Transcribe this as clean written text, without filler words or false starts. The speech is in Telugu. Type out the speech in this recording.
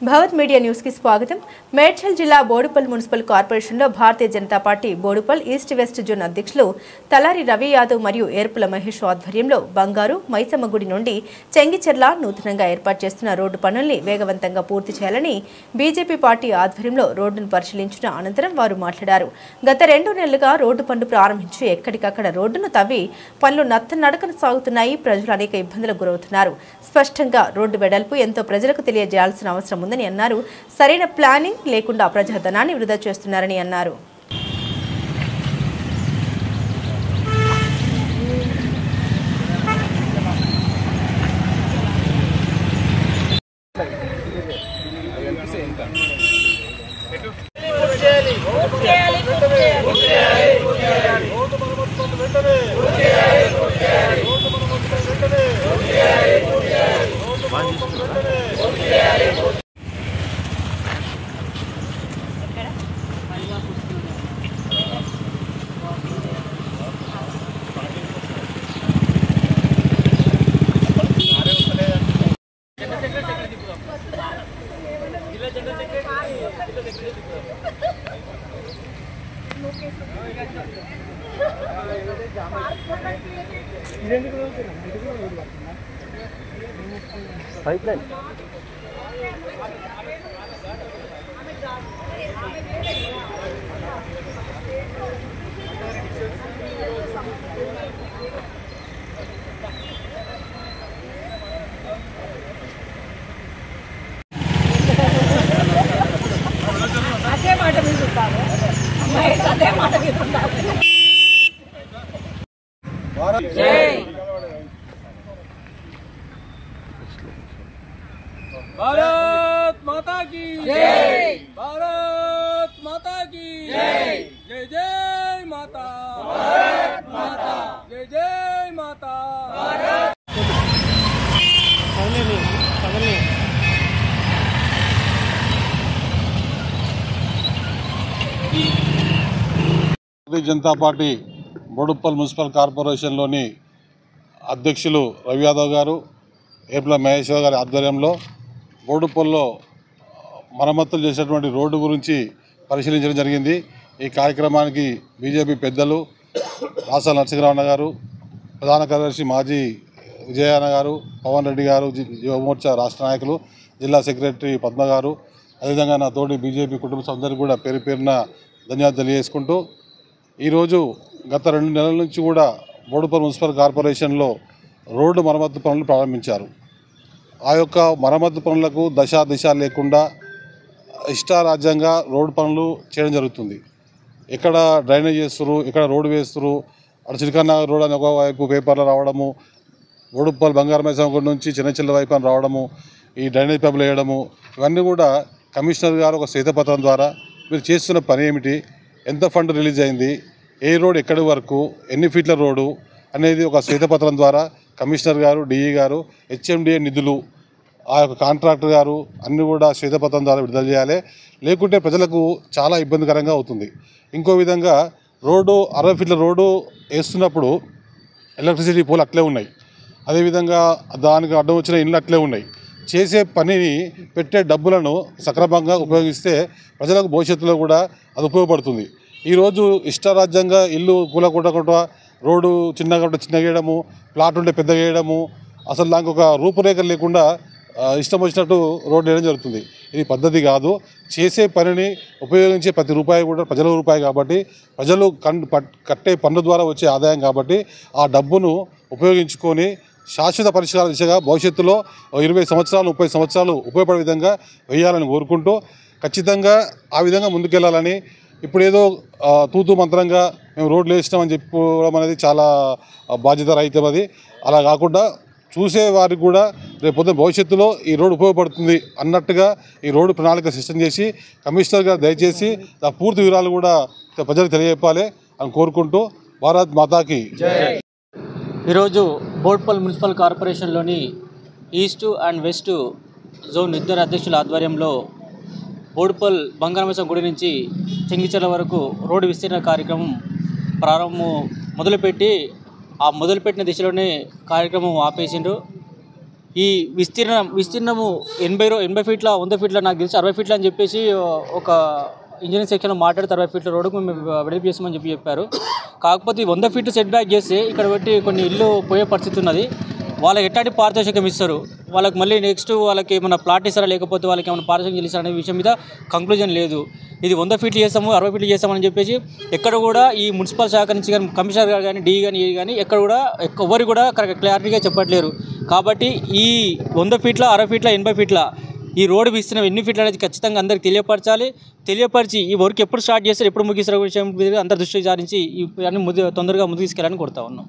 భవత్ మీడియా న్యూస్ కి స్వాగతం. మేడ్చల్ జిల్లా బోడుపల్ మున్సిపల్ కార్పొరేషన్ లో Bharatiya Janata Party Boduppal east west zone అధ్యక్షులు తలారి రవి యాదవ్ మరియు ఏర్పుల మహేష్ ఆధ్వర్యంలో బంగారు మైసమ్మ గుడి నుండి చెంగిచెర్ల నూతనంగా ఏర్పాటు చేస్తున్న రోడ్డు పనుల్ని వేగవంతంగా పూర్తి చేయాలని బీజేపీ పార్టీ ఆధ్వర్యంలో రోడ్డును పరిశీలించిన అనంతరం వారు మాట్లాడారు. గత 2 నెలలుగా రోడ్డు పనులు ప్రారంభించి ఎక్కడికక్కడ రోడ్డును తవ్వి పనులు నత్తనడకన సాగుతున్నాయి. ప్రజలు అనేక ఇబ్బందులకు గురవుతున్నారు. స్పష్టంగా రోడ్డు వెడల్పు ఎంతో ప్రజలకు తెలియజేయాల్సిన అవసరం ఉందని అన్నారు. సరైన ప్లానింగ్ లేకుండా ప్రజాధనాన్ని వృధా చేస్తున్నారని అన్నారు. Pipeline. भारत माता की जय, भारत माता की जय, जय जय माता, भारत माता, जय जय माता, भारत భారతీయ జనతా పార్టీ బోడుప్పల్ మున్సిపల్ కార్పొరేషన్లోని అధ్యక్షులు రవి యాదవ్ గారు, ఏర్పుల మహేష్ గారి ఆధ్వర్యంలో బోడుప్పల్లో మరమ్మతులు చేసేటువంటి రోడ్డు గురించి పరిశీలించడం జరిగింది. ఈ కార్యక్రమానికి బీజేపీ పెద్దలు రాసాల నరసింహరావు గారు, ప్రధాన కార్యదర్శి మాజీ విజయన్న గారు, పవన్ రెడ్డి గారు, యువమోర్చా రాష్ట్ర నాయకులు, జిల్లా సెక్రటరీ పద్మ గారు, అదేవిధంగా నా తోటి బీజేపీ కుటుంబ సభ్యులందరూ కూడా పేరు పేరున ధన్యవాదాలు తెలియజేసుకుంటూ, ఈరోజు గత 2 నెలల నుంచి కూడా బోడుపల్ మున్సిపల్ కార్పొరేషన్లో రోడ్డు మరమ్మతు పనులు ప్రారంభించారు. ఆ యొక్క మరమ్మతు పనులకు దిశ లేకుండా ఇష్టారాజ్యంగా రోడ్డు పనులు చేయడం జరుగుతుంది. ఎక్కడ డ్రైనేజ్ చేస్తారు, ఎక్కడ రోడ్డు వేస్తారు, అటు చిలకన్న రోడ్ అని ఒకవైపు పేపర్లు రావడము, బోడుప్పల్ బంగారమైసమ్మ గుడి నుంచి చిన్నచిల్ల వైపు అని రావడము, ఈ డ్రైనేజ్ పైపులు వేయడము, ఇవన్నీ కూడా కమిషనర్ గారు ఒక శ్వేతపత్రం ద్వారా మీరు చేస్తున్న పని ఏమిటి, ఎంత ఫండ్ రిలీజ్ అయింది, ఏ రోడ్ ఎక్కడి వరకు, ఎన్ని ఫీట్ల రోడ్డు అనేది ఒక శ్వేతపత్రం ద్వారా కమిషనర్ గారు, డిఈ గారు, హెచ్ఎండిఏ నిధులు, ఆ యొక్క కాంట్రాక్టర్ గారు అన్నీ కూడా శ్వేతపత్రం ద్వారా విడుదల చేయాలి. లేకుంటే ప్రజలకు చాలా ఇబ్బందికరంగా అవుతుంది. ఇంకో విధంగా రోడ్డు 60 ఫీట్ల రోడ్డు వేస్తున్నప్పుడు ఎలక్ట్రిసిటీ పోల్ అట్లే ఉన్నాయి, అదేవిధంగా దానికి అడ్డం వచ్చిన ఇండ్లు అట్లే ఉన్నాయి. చేసే పనిని పెట్టే డబ్బులను సక్రమంగా ఉపయోగిస్తే ప్రజలకు భవిష్యత్తులో కూడా అది ఉపయోగపడుతుంది. ఈరోజు ఇష్టారాజ్యంగా ఇల్లు కూలకొట్టకుండా రోడ్డు చిన్నగా వేయడము, ప్లాట్ ఉంటే పెద్దగా వేయడము, అసలు దానికి ఒక రూపురేఖ లేకుండా ఇష్టం వచ్చినట్టు రోడ్డు వేయడం జరుగుతుంది. ఇది పద్ధతి కాదు. చేసే పనిని ఉపయోగించే ప్రతి రూపాయి కూడా ప్రజల రూపాయి కాబట్టి, ప్రజలు కట్టే పన్ను ద్వారా వచ్చే ఆదాయం కాబట్టి ఆ డబ్బును ఉపయోగించుకొని శాశ్వత పరిష్కార దిశగా భవిష్యత్తులో 20 సంవత్సరాలు 30 సంవత్సరాలు ఉపయోగపడే విధంగా వేయాలని కోరుకుంటూ, ఖచ్చితంగా ఆ విధంగా ముందుకెళ్లాలని, ఇప్పుడేదో తూతూ మంత్రంగా మేము రోడ్లు వేసినామని చెప్పుకోవడం అనేది చాలా బాధ్యత రహితం. అది అలా కాకుండా చూసే వారికి కూడా రేపు పొద్దున భవిష్యత్తులో ఈ రోడ్డు ఉపయోగపడుతుంది అన్నట్టుగా ఈ రోడ్డు ప్రణాళిక సిస్టమ్ చేసి కమిషనర్ గారు దయచేసి ఆ పూర్తి వివరాలు కూడా ప్రజలకు తెలియజెప్పాలి అని కోరుకుంటూ, భారత్ మాతాకి జై. ఈరోజు బోడుపల్ మున్సిపల్ కార్పొరేషన్లోని ఈస్ట్ అండ్ వెస్ట్ జోన్ ఇద్దరు అధ్యక్షుల ఆధ్వర్యంలో బోడుపల్ బంగారమైసమ్మ గుడి నుంచి చెంగిచెర్ల వరకు రోడ్డు విస్తీర్ణ కార్యక్రమం మొదలుపెట్టి ఆ మొదలుపెట్టిన దిశలోనే కార్యక్రమం ఆపేసిండ్రు. ఈ విస్తీర్ణము 80 ఫీట్ల 100 ఫీట్ల నాకు తెలిసి 60 ఫీట్ల అని చెప్పేసి ఒక ఇంజనీరింగ్ సెక్షన్లో మాట్లాడితే 60 ఫీట్ల రోడ్డుకు మేము వెడల్పు చేస్తామని చెప్పారు. కాకపోతే 100 ఫీట్లు సెట్ బ్యాక్ చేస్తే ఇక్కడ బట్టి కొన్ని ఇల్లు పోయే పరిస్థితి ఉన్నది. వాళ్ళకి ఎట్లాంటి పారితోషికం ఇస్తారు, వాళ్ళకి మళ్ళీ నెక్స్ట్ వాళ్ళకి ఏమైనా ప్లాట్ ఇస్తారా లేకపోతే వాళ్ళకి ఏమైనా పారితోషికం చెల్లిస్తారా అనే విషయం మీద కంక్లూజన్ లేదు. ఇది 100 ఫీట్లు చేస్తాము 60 ఫీట్లు చేస్తామని చెప్పేసి ఎక్కడ కూడా ఈ మున్సిపల్ శాఖ నుంచి కానీ కమిషనర్ గారు కానీ ఏ కానీ ఎక్కడ కూడా ఎవరు కూడా క్లారిటీగా చెప్పట్లేరు. కాబట్టి ఈ 100 ఫీట్ల 60 ఫీట్ల 80 ఫీట్ల ఈ రోడ్డు విస్తీర్ణం ఎన్ని ఫీట్లు అనేది ఖచ్చితంగా అందరికి తెలియపరిచి ఈ వర్క్ ఎప్పుడు స్టార్ట్ చేస్తారు ఎప్పుడు ముగిస్తారు విషయం మీద అందరు దృష్టి సారించి ఈ తొందరగా ముందుకు తీసుకెళ్ళాలని కోరుతా ఉన్నాం.